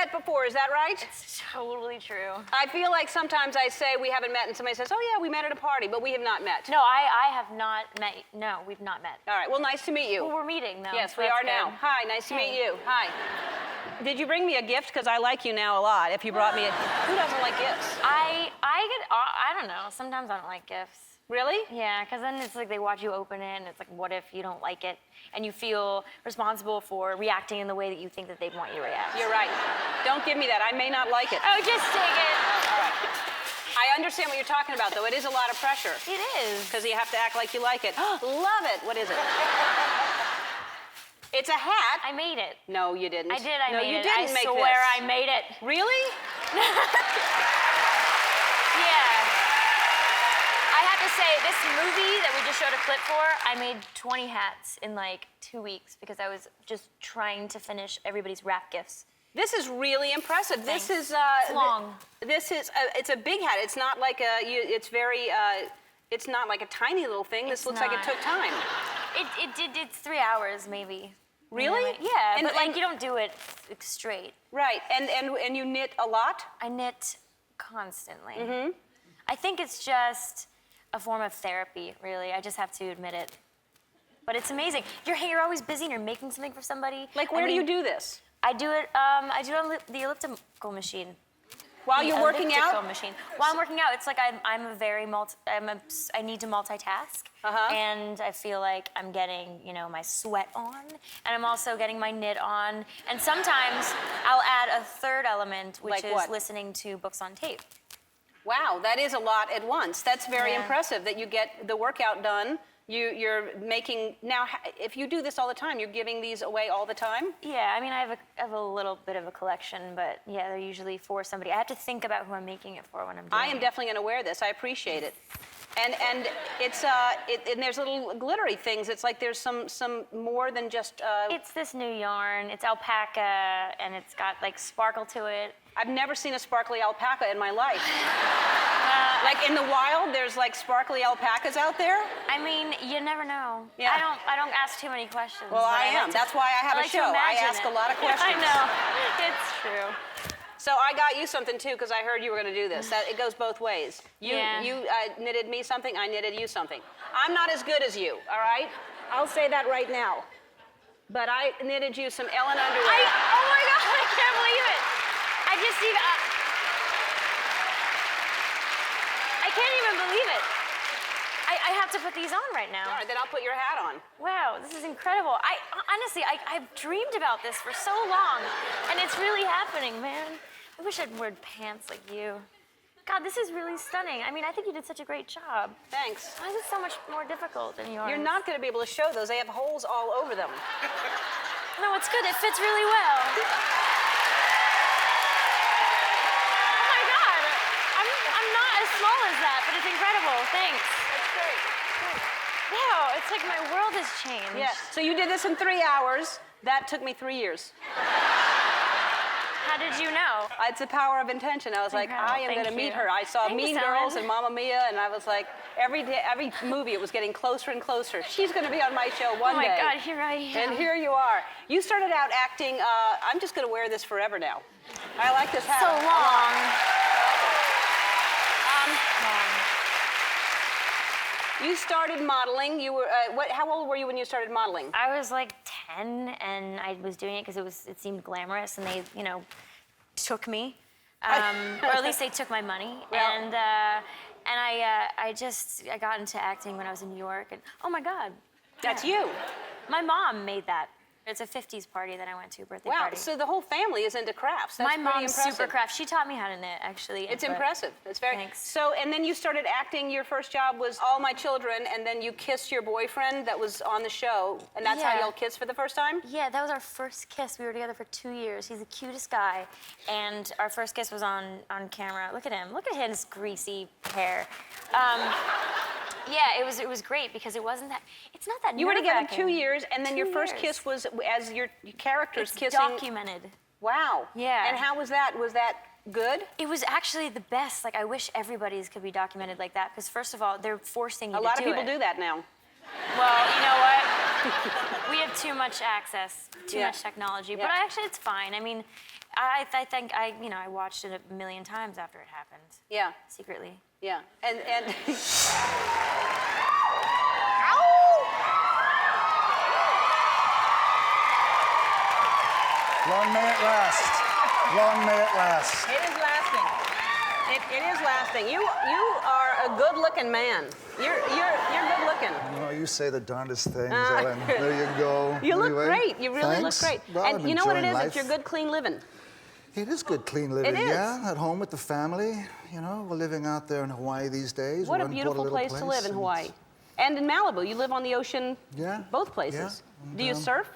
met before, is that right? It's totally true. I feel like sometimes I say we haven't met and somebody says, oh yeah, we met at a party, but we have not met. No, I have not met. No, we've not met. All right, well, nice to meet you. Well, we're meeting, though. Yes, so we that's are now. good. Hi, nice to meet you. Hi. Did you bring me a gift? Because I like you now a lot. If you brought me a... Who doesn't like gifts? I don't know. Sometimes I don't like gifts. Really? Yeah, because then it's like they watch you open it, and it's like, what if you don't like it? And you feel responsible for reacting in the way that you think that they want you to react. You're right. Don't give me that. I may not like it. Oh, just take it. All right. I understand what you're talking about, though. It is a lot of pressure. It is. Because you have to act like you like it. Love it. What is it? It's a hat. I made it. No, you didn't. I did. I made it. No, you didn't make this. I swear I made it. Really? Yeah. I have to say, this movie that we just showed a clip for, I made 20 hats in like 2 weeks because I was just trying to finish everybody's wrap gifts. This is really impressive. Thanks. This is it's long. This is it's a big hat. It's not like a. It's very. It's not like a tiny little thing. This looks like it took time. It's 3 hours maybe. Really? Yeah, And, but like you don't do it straight. Right, and you knit a lot? I knit constantly. Mm-hmm. I think it's just a form of therapy, really. I just have to admit it. But it's amazing. You're always busy and you're making something for somebody. Like, where do you do this? I do it on the elliptical machine. While you're working out? Machine. While I'm working out, it's like I need to multitask, and I feel like I'm getting, my sweat on, and I'm also getting my knit on, and sometimes I'll add a third element, which is listening to books on tape. Wow, that is a lot at once. That's very impressive that you get the workout done. You're making, now, if you do this all the time, you're giving these away all the time? Yeah, I mean, I have a little bit of a collection, but yeah, they're usually for somebody. I have to think about who I'm making it for when I'm doing it. I am definitely going to wear this. I appreciate it. And it's and there's little glittery things. It's like there's some more than just. It's this new yarn. It's alpaca, and it's got like sparkle to it. I've never seen a sparkly alpaca in my life. Like in the wild, there's like sparkly alpacas out there. I mean, you never know. Yeah. I don't ask too many questions. Well, I am. That's why I have a show. I ask a lot of questions. I know. It's true. So I got you something too, because I heard you were going to do this. It goes both ways. You knitted me something. I knitted you something. I'm not as good as you. All right. I'll say that right now. But I knitted you some Ellen underwear. Oh my God! I can't believe it. I can't even believe it. I have to put these on right now. All right, then I'll put your hat on. Wow, this is incredible. Honestly, I've dreamed about this for so long, and it's really happening, man. I wish I'd worn pants like you. God, this is really stunning. I mean, I think you did such a great job. Thanks. Why is it so much more difficult than yours? You're not going to be able to show those. They have holes all over them. No, it's good. It fits really well. But it's incredible. Thanks. That's great. Wow, it's like my world has changed. Yeah. So you did this in 3 hours. That took me 3 years. How did you know? It's the power of intention. I was like, I am going to meet her. I saw Mean Girls and Mamma Mia, and I was like, every day, every movie, it was getting closer and closer. She's going to be on my show one day. Oh my God, here I am. And here you are. You started out acting. I'm just going to wear this forever now. I like this hat. So long. You started modeling. You were how old were you when you started modeling? I was like 10, and I was doing it because it seemed glamorous, and they took me, or at least they took my money. Yeah. And I got into acting when I was in New York, and oh my God, that's you. My mom made that. It's a 50s party that I went to, birthday party. Wow, so the whole family is into crafts. That's my mom's impressive. super craft. She taught me how to knit, actually. It's impressive. It's very. Thanks. So, and then you started acting. Your first job was All My Children, and then you kissed your boyfriend that was on the show, and that's how y'all kissed for the first time? Yeah, that was our first kiss. We were together for 2 years. He's the cutest guy, and our first kiss was on camera. Look at him. Look at his greasy hair. Yeah, it was great because it wasn't that. It's not that. You were together 2 years, and then your first kiss was as your characters kissing. Documented. Wow. Yeah. And how was that? Was that good? It was actually the best. Like, I wish everybody's could be documented like that because, first of all, they're forcing you to do it. A lot of people do that now. Well, you know what? We have too much access, too much technology. But actually, it's fine. I mean, I think I watched it a million times after it happened. Yeah. Secretly. Yeah. And Long may it last. Long may it last. it is lasting. It is lasting. You are a good-looking man. You're good-looking. Oh, you say the darndest things, Ellen. There you go. You look Anyway, great. You really look thanks. great. Well, And I'm you know what it is? enjoying It's your good, clean living. It is good, clean living. It is. Yeah, at home with the family. You know, we're living out there in Hawaii these days. What We a went and bought beautiful little place to live in and Hawaii. And in Malibu. You live on the ocean. Yeah. Both places. Yeah. And, Do you surf?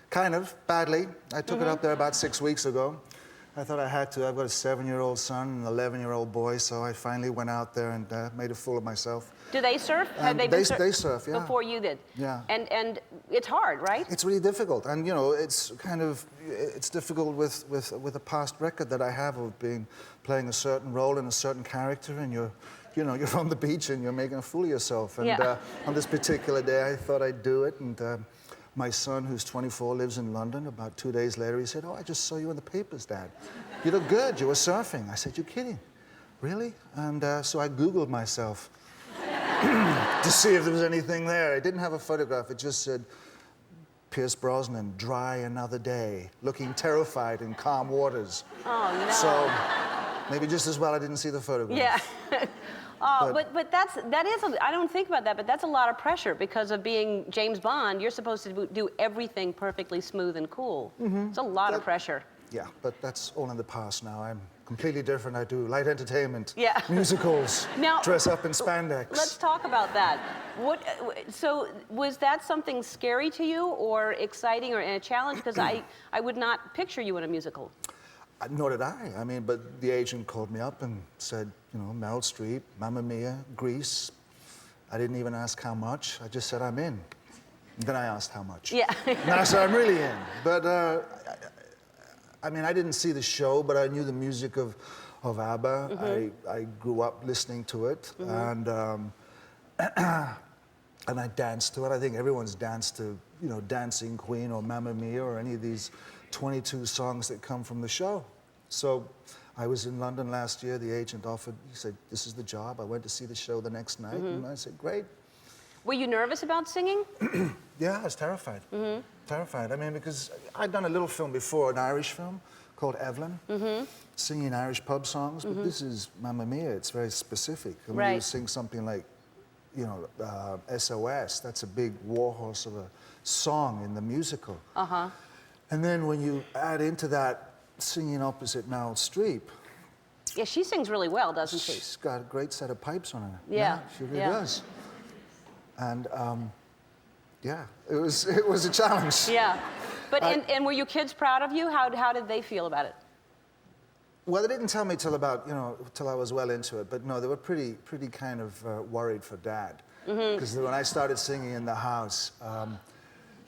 Kind of, badly. I took it up there about 6 weeks ago. I thought I had to. I've got a 7-year-old son and an 11-year-old boy, so I finally went out there and made a fool of myself. Do they surf? Have they They been surf, yeah. Before you did? Yeah. And it's hard, right? It's really difficult, and you know, it's difficult with a past record that I have of playing a certain role in a certain character, and you're on the beach and you're making a fool of yourself. And on this particular day, I thought I'd do it, and my son, who's 24, lives in London. About 2 days later, he said, "Oh, I just saw you in the papers, Dad. You look good. You were surfing." I said, "You're kidding, really?" And so I Googled myself to see if there was anything there. It didn't have a photograph. It just said, Pierce Brosnan, dry another day, looking terrified in calm waters. Oh, no. So maybe just as well I didn't see the photograph. Yeah. But that is, I don't think about that, but that's a lot of pressure because of being James Bond. You're supposed to do everything perfectly smooth and cool. It's a lot of pressure. Yeah, but that's all in the past now. I'm completely different. I do light entertainment, Yeah. musicals, Now, dress up in spandex. Let's talk about that. So was that something scary to you or exciting or a challenge? Because I would not picture you in a musical. Nor did I. I mean, but the agent called me up and said, Meryl Streep, Mamma Mia, Grease. I didn't even ask how much. I just said, I'm in. And then I asked how much. Yeah. And I said, I'm really in. But, I mean, I didn't see the show, but I knew the music of ABBA. I grew up listening to it. And I danced to it. I think everyone's danced to, Dancing Queen or Mamma Mia or any of these 22 songs that come from the show. So I was in London last year. The agent offered, he said, this is the job. I went to see the show the next night, and I said, great. Were you nervous about singing? Yeah, I was terrified. Terrified. I mean, because I'd done a little film before, an Irish film called Evelyn, singing Irish pub songs, but this is Mamma Mia. It's very specific. And when you sing something like, SOS, that's a big warhorse of a song in the musical. And then when you add into that singing opposite Meryl Streep. Yeah, she sings really well, doesn't she? She's got a great set of pipes on her. Yeah, she really does. And yeah, it was a challenge. Yeah, but and were your kids proud of you? How did they feel about it? Well, they didn't tell me till about till I was well into it. But no, they were pretty kind of worried for Dad, because when I started singing in the house.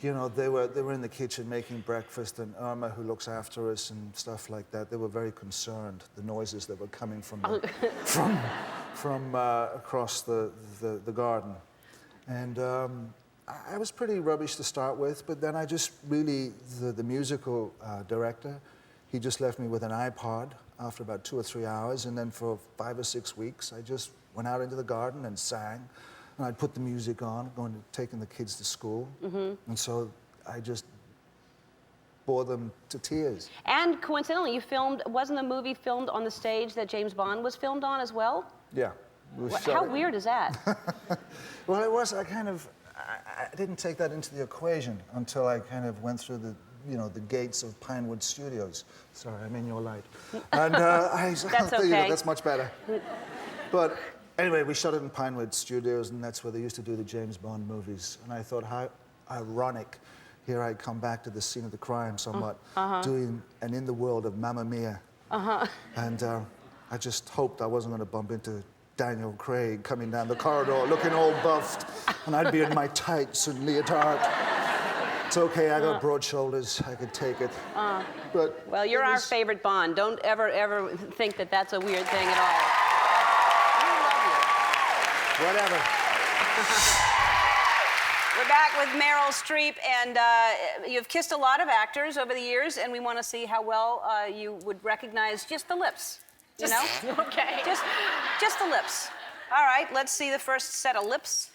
They were in the kitchen making breakfast, and Irma, who looks after us and stuff like that, they were very concerned, the noises that were coming from across the garden. And I was pretty rubbish to start with, but then I just really, the musical director, he just left me with an iPod after about 2 or 3 hours, and then for 5 or 6 weeks, I just went out into the garden and sang. And I'd put the music on, taking the kids to school. And so I just bore them to tears. And coincidentally, wasn't the movie filmed on the stage that James Bond was filmed on as well? Yeah. How weird is that? Well, it was, I didn't take that into the equation until I kind of went through the gates of Pinewood Studios. Sorry, I'm in your light. And That's okay. That's much better. But anyway, we shot it in Pinewood Studios, and that's where they used to do the James Bond movies. And I thought, how ironic. Here I come back to the scene of the crime somewhat, doing an In the World of Mamma Mia. And I just hoped I wasn't going to bump into Daniel Craig coming down the corridor looking all buffed, and I'd be in my tights and leotard. It's okay, I got broad shoulders, I could take it. But well, you're our favorite Bond. Don't ever think that that's a weird thing at all. We love you. Whatever. We're back with Meryl Streep, and you've kissed a lot of actors over the years, and we want to see how well you would recognize just the lips. You know? Okay. Just the lips. All right, let's see the first set of lips.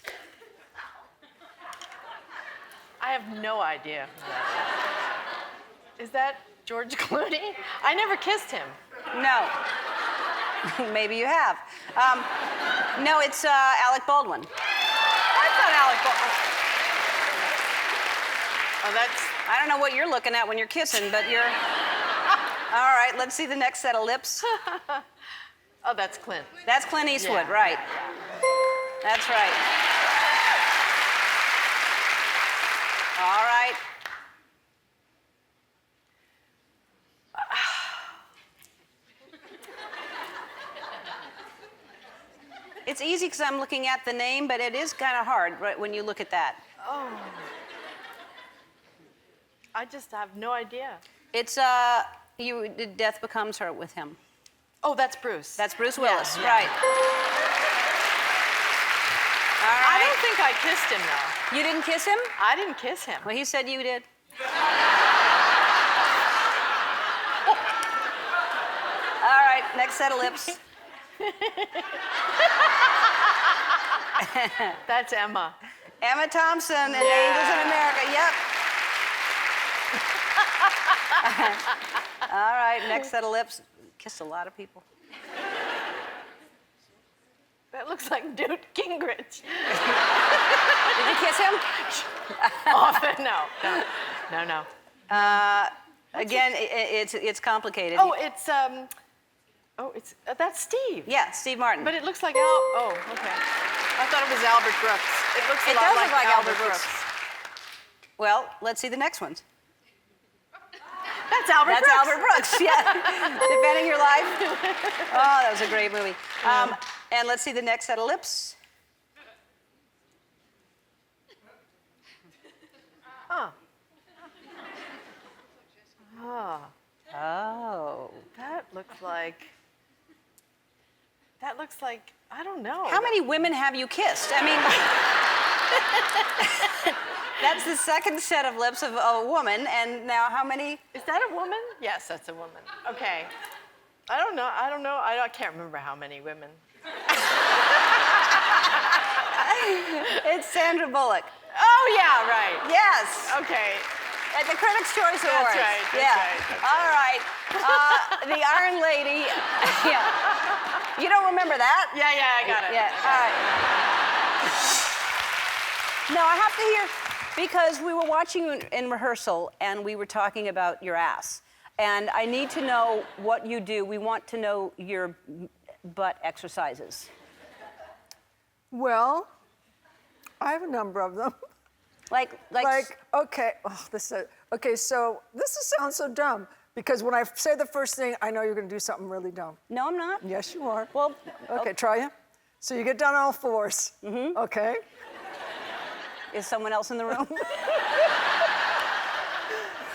I have no idea who that is. Is that George Clooney? I never kissed him. No. Maybe you have. No, it's Alec Baldwin. That's not Alec Baldwin. Oh, that's... I don't know what you're looking at when you're kissing, but you're... All right, let's see the next set of lips. Oh, that's Clint. That's Clint Eastwood, Yeah. right. That's right. All right. It's easy because I'm looking at the name, but it is kind of hard right, when you look at that. Oh. I just have no idea. It's Death Becomes Her with him. Oh, that's Bruce. That's Bruce Willis, Yeah. right. All right. I don't think I kissed him, though. You didn't kiss him? I didn't kiss him. Well, he said you did. All right, next set of lips. That's Emma. Emma Thompson and Angels in America, yep. All right, next set of lips. Kissed a lot of people. That looks like Newt Gingrich. Did you kiss him? Often, no. Again, it's complicated. Oh, it's that's Steve. Yeah, Steve Martin. But it looks like Oh, okay. I thought it was Albert Brooks. It looks a It lot does like look like Albert Albert Brooks. Well, let's see the next ones. That's Albert That's Brooks. Albert Brooks, yeah. Defending Your Life. Oh, that was a great movie. And let's see the next set of lips. Huh. Oh. Oh. That looks like, I don't know. How many women have you kissed? I mean, that's the second set of lips of a woman, and now how many? Is that a woman? Yes, that's a woman. Okay. I don't know. I can't remember how many women. It's Sandra Bullock. Oh, yeah, right. Yes. Okay. At the Critics' Choice Awards. right, that's Yeah. right, that's All right. The Iron Lady. Yeah. You don't remember that? Yeah, I got it. Yeah. All right. No, I have to hear, because we were watching you in rehearsal and we were talking about your ass. And I need to know what you do. We want to know your butt exercises. Well, I have a number of them. Like Okay, okay, so sounds so dumb, because when I say the first thing, I know you're gonna do something really dumb. No, I'm not. Yes, you are. Well, okay, try it. So you get down on all fours, okay? Is someone else in the room?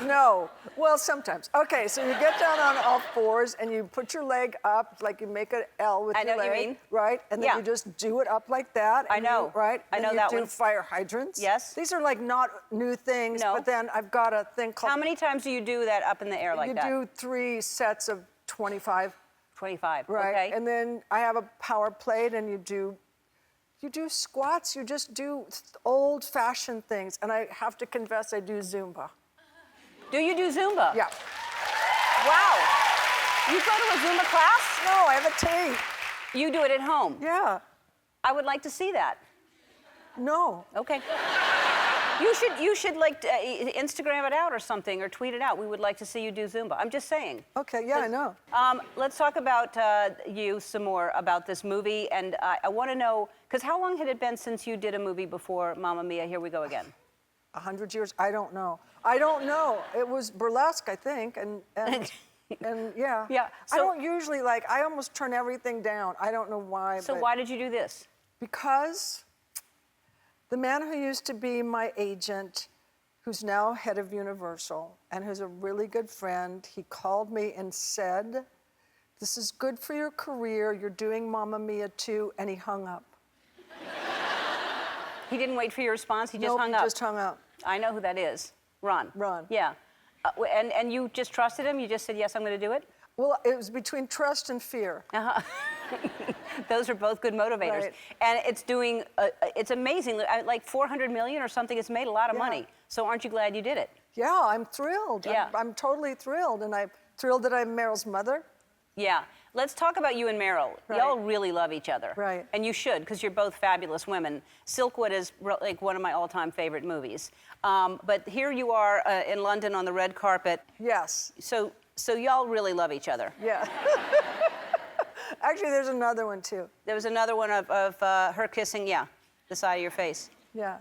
No, well, sometimes. Okay, so you get down on all fours and you put your leg up, like you make an L with I your know leg. what you mean. Right, and then Yeah. you just do it up like that. I and know. Right? I know Then that you do one. fire hydrants. Yes. These are like not new things, No. but then I've got a thing called... How many times do you do that up in the air like you that? do 3 sets of 25. 25. Right. Okay. And then I have a power plate, and you do squats. You just do old-fashioned things. And I have to confess, I do Zumba. Do you do Zumba? Yeah. Wow. You go to a Zumba class? No, I have a tape. You do it at home? Yeah. I would like to see that. No. Okay. You should like Instagram it out or something, or tweet it out. We would like to see you do Zumba. I'm just saying. Okay. Yeah, I know. Let's talk about you some more, about this movie, and I want to know, because how long had it been since you did a movie before Mamma Mia, Here We Go Again? 100 years? I don't know. It was burlesque, I think, and yeah. Yeah, I so- don't usually I almost turn everything down. I don't know why. So but why did you do this? Because the man who used to be my agent, who's now head of Universal, and who's a really good friend, he called me and said, "This is good for your career. You're doing Mamma Mia too," and he hung up. He didn't wait for your response. He just Nope, hung he up. just hung up. I know who that is. Ron. Ron. Yeah. And you just trusted him? You just said, yes, I'm going to do it? Well, it was between trust and fear. Those are both good motivators. Right. And it's doing, it's amazing. Like 400 million or something, it's made a lot of money. So aren't you glad you did it? Yeah, I'm thrilled. Yeah. I'm totally thrilled. And I'm thrilled that I'm Meryl's mother. Yeah. Let's talk about you and Meryl. Right. Y'all really love each other. Right. And you should, because you're both fabulous women. Silkwood is like one of my all-time favorite movies. But here you are in London on the red carpet. Yes. So y'all really love each other. Yeah. Actually, there's another one, too. There was another one of her kissing, the side of your face. Yeah,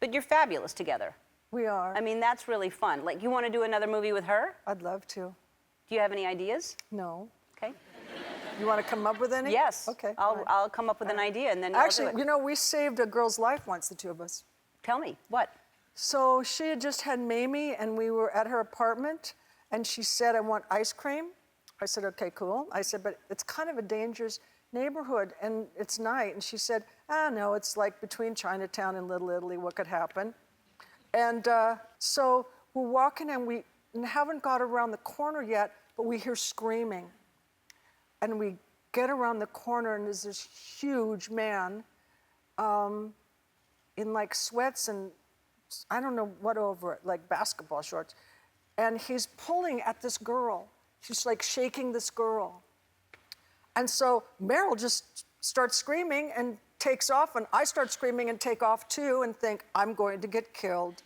But you're fabulous together. we are. I mean, that's really fun. Like, you want to do another movie with her? I'd love to. Do you have any ideas? No. Okay. You want to come up with any? Yes. Okay. I'll come up with an idea and then you'll do Actually, it. you know, we saved a girl's life once, the two of us. Tell me, what? So she had just had Mamie, and we were at her apartment, and she said, I want ice cream. I said, okay, cool. I said, but it's kind of a dangerous neighborhood, and it's night. And she said, no, it's like between Chinatown and Little Italy, what could happen? And so we're walking, and we haven't got around the corner yet, but we hear screaming. And we get around the corner, and there's this huge man in like sweats and I don't know what over it, like basketball shorts. And he's pulling at this girl. She's like shaking this girl. And so Meryl just starts screaming and takes off, and I start screaming and take off too and think, I'm going to get killed.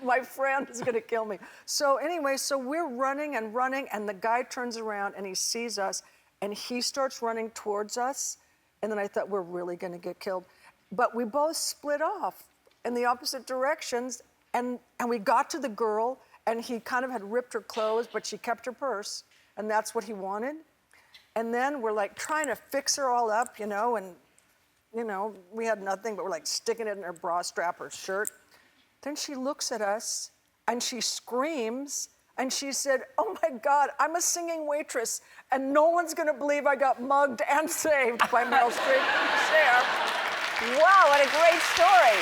My friend is gonna kill me. So anyway, so we're running, and the guy turns around and he sees us, and he starts running towards us. And then I thought, we're really gonna get killed. But we both split off in the opposite directions, and we got to the girl, and he kind of had ripped her clothes, but she kept her purse, and that's what he wanted. And then we're like trying to fix her all up, and we had nothing, but we're like sticking it in her bra strap, her shirt. Then she looks at us, and she screams, and she said, oh my God, I'm a singing waitress, and no one's gonna believe I got mugged and saved by Meryl Streep. Share. Wow, what a great story.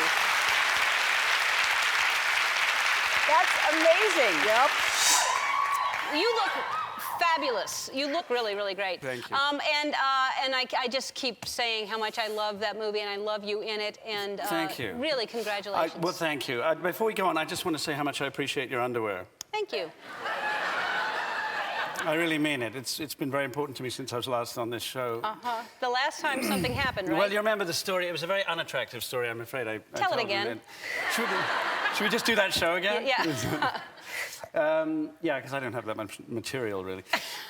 That's amazing. Yep. You look fabulous. You look really, really great. Thank you. And I just keep saying how much I love that movie, and I love you in it. And Thank you. Really, congratulations. Well, thank you. Before we go on, I just want to say how much I appreciate your underwear. Thank you. I really mean it. It's been very important to me since I was last on this show. The last time something happened, right? Well, you remember the story. It was a very unattractive story, I'm afraid. I Tell it told you again. then. Should we just do that show again? Yeah. Yeah, because I don't have that much material, really.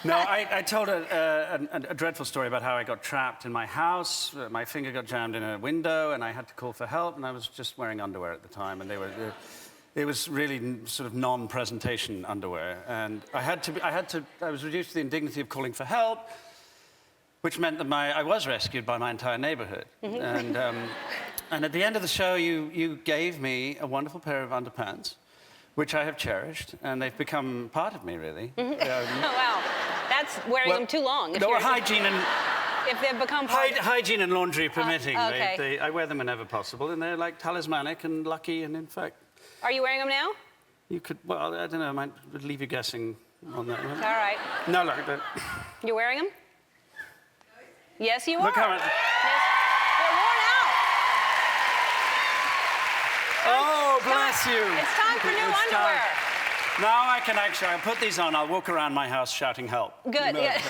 No, I told a dreadful story about how I got trapped in my house. My finger got jammed in a window, and I had to call for help, and I was just wearing underwear at the time, and it was really sort of non-presentation underwear, and I was reduced to the indignity of calling for help, which meant that I was rescued by my entire neighborhood. And at the end of the show, you gave me a wonderful pair of underpants, which I have cherished, and they've become part of me, really. Oh, wow. That's wearing them too long. No, hygiene and... If they've become part hygiene and laundry permitting. okay. I wear them whenever possible, and they're like talismanic and lucky, and in fact... Are you wearing them now? You could, well, I don't know, I might leave you guessing on that one. All right. No, look, You're wearing them? Yes, you are. look how... Yes. They're worn out. Oh, bless you. It's time for new underwear. Now I'll put these on, I'll walk around my house shouting help. Good. Yeah.